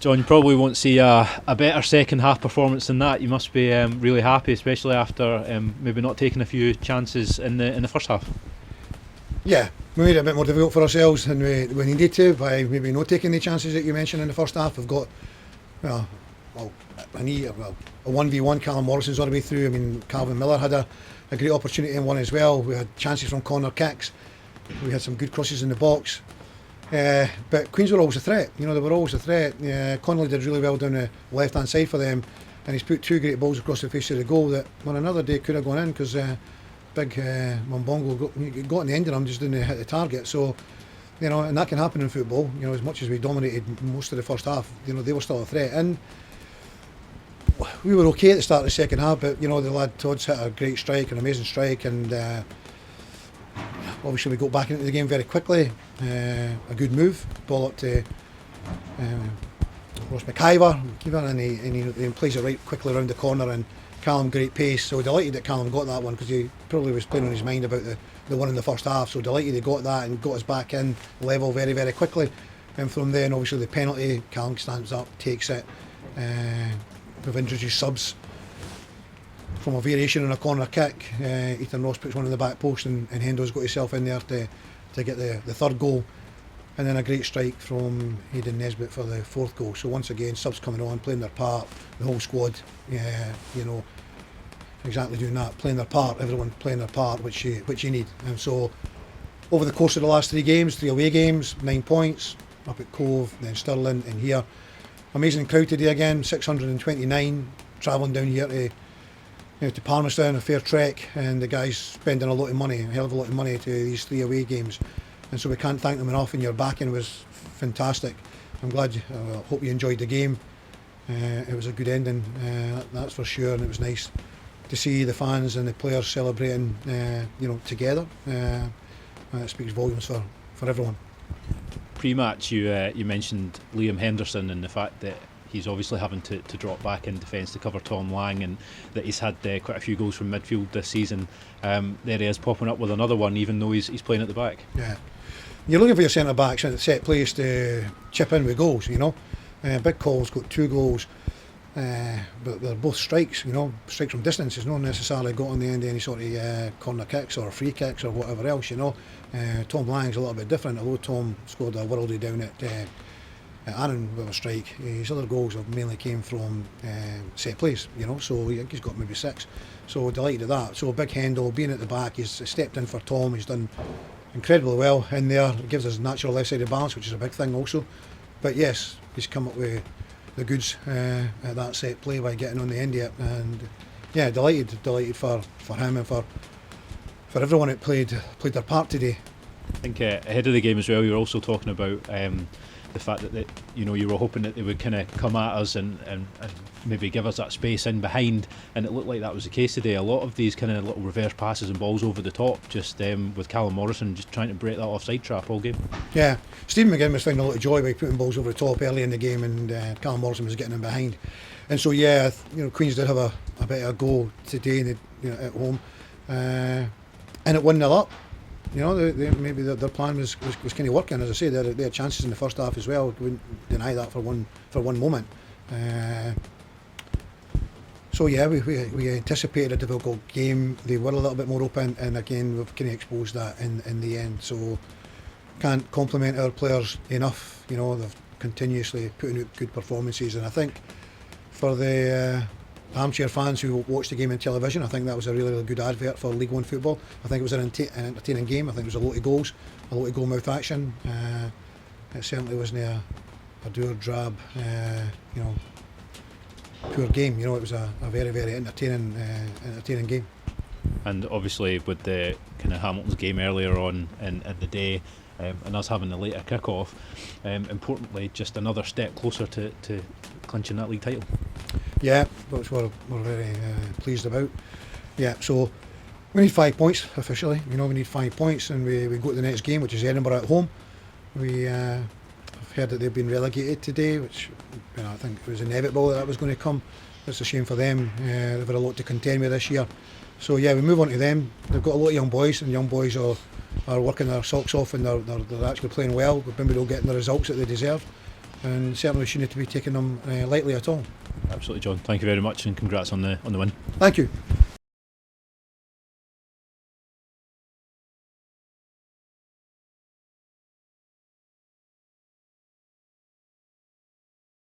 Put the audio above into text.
John, you probably won't see a better second half performance than that. You must be really happy, especially after maybe not taking a few chances in the first half. Yeah, we made it a bit more difficult for ourselves than we needed to by maybe not taking the chances that you mentioned in the first half. We've got a 1v1. Callum Morrison's all the way through. I mean, Calvin Miller had a great opportunity in one as well. We had chances from corner kicks. We had some good crosses in the box. But Queens were always a threat. They were always a threat. Connolly did really well down the left-hand side for them, and he's put two great balls across the face of the goal that on another day could have gone in because big Mumbongo got in the end of them, just didn't hit the target. So, and that can happen in football. As much as we dominated most of the first half, they were still a threat. And we were okay at the start of the second half, but the lad Todd's hit a great strike, an amazing strike, and obviously we got back into the game very quickly. A good move, ball up to Ross McIver, and he plays it right quickly around the corner, and Callum great pace. So delighted that Callum got that one because he probably was playing on his mind about the one in the first half. So delighted he got that and got us back in level very, very quickly. And from then, obviously the penalty, Callum stands up, takes it. We've introduced subs from a variation on a corner kick. Ethan Ross puts one in the back post, and Hendo's got himself in there to get the third goal, and then a great strike from Hayden Nesbitt for the fourth goal. So once again, subs coming on, playing their part, the whole squad, exactly doing that, playing their part, everyone playing their part, which you need. And so over the course of the last 3 games, 3 away games, 9 points, up at Cove, then Stirling, and here. Amazing crowd today again, 629, travelling down here to Palmerston, a fair trek, and the guys spending a hell of a lot of money to these 3 away games, and so we can't thank them enough, and your backing was fantastic. I'm glad, hope you enjoyed the game. It was a good ending, that's for sure, and it was nice to see the fans and the players celebrating together. It speaks volumes for everyone. Pre-match, you mentioned Liam Henderson and the fact that he's obviously having to drop back in defence to cover Tom Lang, and that he's had quite a few goals from midfield this season. There he is popping up with another one, even though he's playing at the back. Yeah, you're looking for your centre backs at the set place to chip in with goals. Big Cole's got 2 goals, but they're both strikes. Strikes from distance. It's not necessarily got on the end of any sort of corner kicks or free kicks or whatever else. Tom Lang's a little bit different. Although Tom scored a worldie down at Aaron with a strike, his other goals have mainly came from set plays, so I think he's got maybe 6. So delighted at that. So big Hendo being at the back, he's stepped in for Tom, he's done incredibly well in there. It gives us natural left-sided balance, which is a big thing also. But yes, he's come up with the goods at that set play by getting on the end of it, and yeah, delighted for him and for everyone that played their part today. I think ahead of the game as well, you were also talking about the fact that you were hoping that they would kind of come at us and maybe give us that space in behind, and it looked like that was the case today. A lot of these kind of little reverse passes and balls over the top, just with Callum Morrison just trying to break that offside trap all game. Yeah, Stephen McGlynn was finding a lot of joy by putting balls over the top early in the game, and Callum Morrison was getting in behind. And so yeah, Queens did have a bit of a go today at home, and it 1-0 up. Maybe their plan was kind of working. As I say, they had chances in the first half as well. Wouldn't deny that for one moment. So yeah, we anticipated a difficult game. They were a little bit more open, and again we've kind of exposed that in the end. So can't compliment our players enough. They've continuously putting out good performances, and I think for the armchair fans who watched the game on television, I think that was a really, really good advert for League One football. I think it was an entertaining game. I think there was a lot of goals, a lot of goal mouth action. It certainly wasn't a do or drab, poor game. It was a very, very entertaining game. And obviously with the kind of Hamilton's game earlier on in the day, and us having the later kick-off, importantly, just another step closer to clinching that league title. Yeah, which we're very pleased about. Yeah, so we need 5 points officially. We need 5 points, and we go to the next game, which is Edinburgh at home. We have heard that they've been relegated today, which I think it was inevitable that was going to come. It's a shame for them. They've had a lot to contend with this year. So yeah, we move on to them. They've got a lot of young boys, and young boys are working their socks off, and they're actually playing well, but maybe they'll get the results that they deserve. and certainly we shouldn't to be taking them lightly at all. Absolutely, John. Thank you very much, and congrats on the win. Thank you.